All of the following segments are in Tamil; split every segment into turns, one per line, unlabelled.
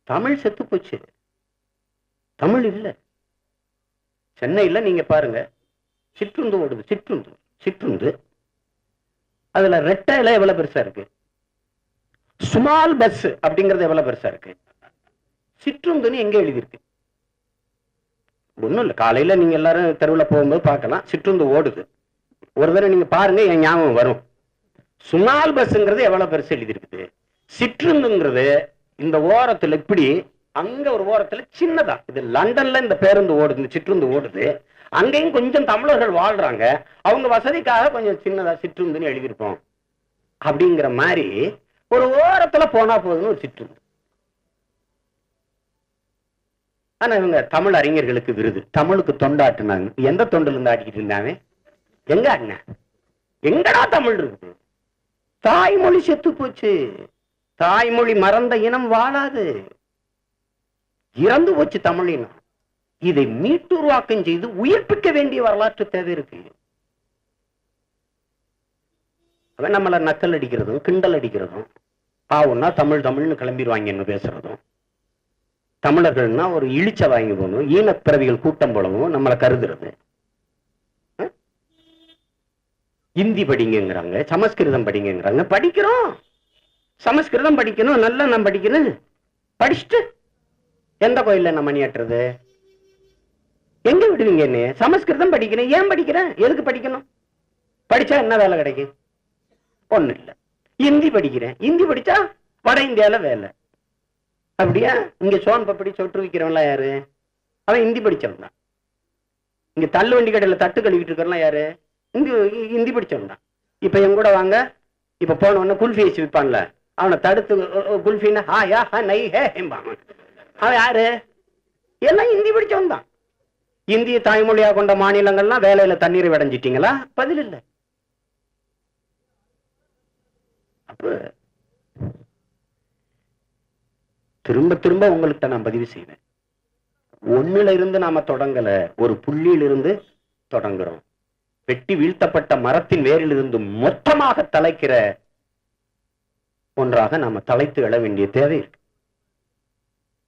தமிழ் செத்து போச்சு, தமிழ் இல்ல. சென்னையில் நீங்க பாருங்க, சிற்றுந்து ஓடுது, சிற்றுந்து சிற்றுந்து. அதுல ரெட்டையில எவ்வளவு பெருசா இருக்கு, ஸ்மால் பஸ் அப்படிங்கறது எவ்வளவு பெருசா இருக்கு, சிற்றுந்துன்னு எங்க எழுதியிருக்கு? ஒண்ணும் இல்ல, காலையில நீங்க எல்லாரும் தெருவில் போகும்போது பார்க்கலாம், சிற்றுந்து ஓடுது. ஒரு தடவை நீங்க பாருங்க, என் ஞாபகம் வரும். ஸ்மால் பஸ்ங்கிறது எவ்வளவு பெருசு எழுதியிருக்குது, சிற்றுந்துங்கிறது இந்த ஓரத்துல இப்படி, அங்க ஒரு ஓரத்துல சின்னதா. இது லண்டன்ல இந்த பேருந்து ஓடுது, இந்த சிற்றுந்து ஓடுது. அங்கேயும் கொஞ்சம் தமிழர்கள் வாழ்றாங்க, அவங்க வசதிக்காக கொஞ்சம் சின்னதா சிற்றுந்துன்னு எழுதியிருப்போம் அப்படிங்கிற மாதிரி. ஒரு ஓரத்துல போனா போதுன்னு ஒரு சிற்றுந்து. ஆனா இவங்க தமிழ் அறிஞர்களுக்கு விருது, தமிழுக்கு தொண்டாட்டுனாங்க. எந்த தொண்டில் இருந்து ஆட்டிக்கிட்டு இருந்தாங்க? எங்க ஆடின? எங்கடா தமிழ் இருக்குது? தாய்மொழி செத்து போச்சு. தாய்மொழி மறந்த இனம் வாழாது, இறந்து போச்சு தமிழ் இனம். இதை மீட்டுருவாக்கம் செய்து உயிர்ப்பிக்க வேண்டிய வரலாற்று தேவை இருக்கு. அவன் நம்மள நக்கல் அடிக்கிறதும் கிண்டல் அடிக்கிறதும், பாவம்னா தமிழ் தமிழ்னு கிளம்பிடுவாங்கன்னு பேசுறதும், தமிழர்கள்னா ஒரு இழிச்ச வாங்கி போகணும், ஈனப்பிறவிகள் கூட்டம் போலவும் நம்மளை கருதுறது. இந்தி படிங்கிறாங்க, சமஸ்கிருதம் படிங்கிறாங்க. படிக்கிறோம், சமஸ்கிருதம் படிக்கணும், நல்லா நான் படிக்கணும். படிச்சுட்டு எந்த கோயில்ல நம்ம மணியாட்டுறது? எங்க விடுவீங்க என்ன? சமஸ்கிருதம் படிக்கணும். ஏன் படிக்கிறேன்? எதுக்கு படிக்கணும்? படிச்சா என்ன வேலை கிடைக்கும்? ஒண்ணு இல்ல. இந்தி படிக்கிறேன், இந்தி படிச்சா வட இந்தியால வேலை. அப்படியா? இங்க சோன் பப்படி சொட்டு விற்கிறவன்லாம் யாரு? அவன் இந்தி படிச்சவன் தான். இங்க தள்ளு வண்டி கடையில தட்டு கழுவிட்டு இருக்கிறவன் யாரு? இங்க இந்தி படிச்சவன் தான். இப்ப என் கூட வாங்க, இப்ப போன உடனே குல்ஃபி வச்சு விற்பான்ல, அவனை தடுத்து குல்ஃபின்னா ஹா யா ஹா நை ஹே ஹேம்பான். அவன் யாரு? எல்லாம் இந்தி படிச்சவன் தான். இந்திய தாய்மொழியா கொண்ட மாநிலங்கள்லாம் வேலையில தண்ணீரை அடைஞ்சிட்டீங்களா? பதில் இல்லை. அப்ப திரும்ப திரும்ப உங்கள்கிட்ட நான் பதிவு செய்வேன். ஒண்ணுல இருந்து நாம தொடங்கல, ஒரு புள்ளியிலிருந்து தொடங்குறோம். வெட்டி வீழ்த்தப்பட்ட மரத்தின் வேரில் இருந்து மொத்தமாக தலைக்கிற ஒன்றாக நாம தலைத்து எழ வேண்டிய தேவை இருக்கு.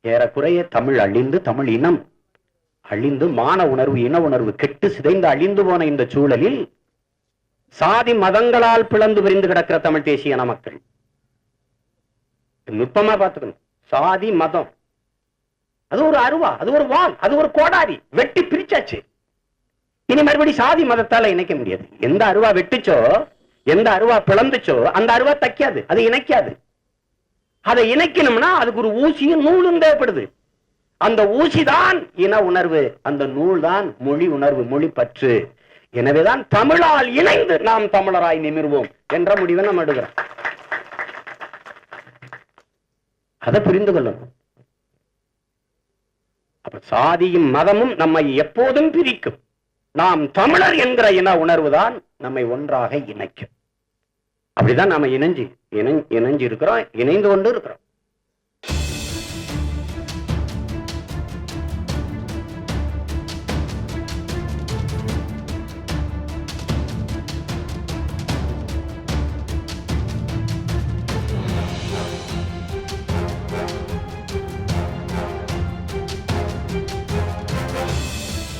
ஏறக்குறைய தமிழ் அழிந்து, தமிழ் இனம் அழிந்து, மான உணர்வு இன உணர்வு கெட்டு சிதைந்து அழிந்து போன இந்த சூழலில் சாதி மதங்களால் பிளந்து விரிந்து கிடக்கிற தமிழ் தேசிய இன மக்கள் நுட்பமா பார்த்துக்கணும். சாதி மதம் அது ஒரு அருவா, அது ஒரு வால், அது ஒரு கோடாரி, வெட்டி பிரிச்சாச்சு. இனி மறுபடி சாதி மதத்தால இணைக்க முடியாது. எந்த அருவா வெட்டுச்சோ, எந்த அருவா பிளந்துச்சோ அந்த அருவா தைக்காது, அது இணைக்காது. அதை இணைக்கணும்னா அதுக்கு ஒரு ஊசியும் நூலும் தேவைப்படுது. அந்த ஊசிதான் இன உணர்வு, அந்த நூல் தான் மொழி உணர்வு, மொழி பற்று. எனவேதான் தமிழால் இணைந்து நாம் தமிழராய் நிமிர்வோம் என்ற முடிவை நாம் எடுக்கிறோம். அதை புரிந்து கொள்ளணும். அப்ப சாதியும் மதமும் நம்மை எப்போதும் பிரிக்கும். நாம் தமிழர் என்கிற இன உணர்வு தான் நம்மை ஒன்றாக இணைக்கும். அப்படிதான் நாம இணைஞ்சு இருக்கிறோம், இணைந்து கொண்டு இருக்கிறோம்.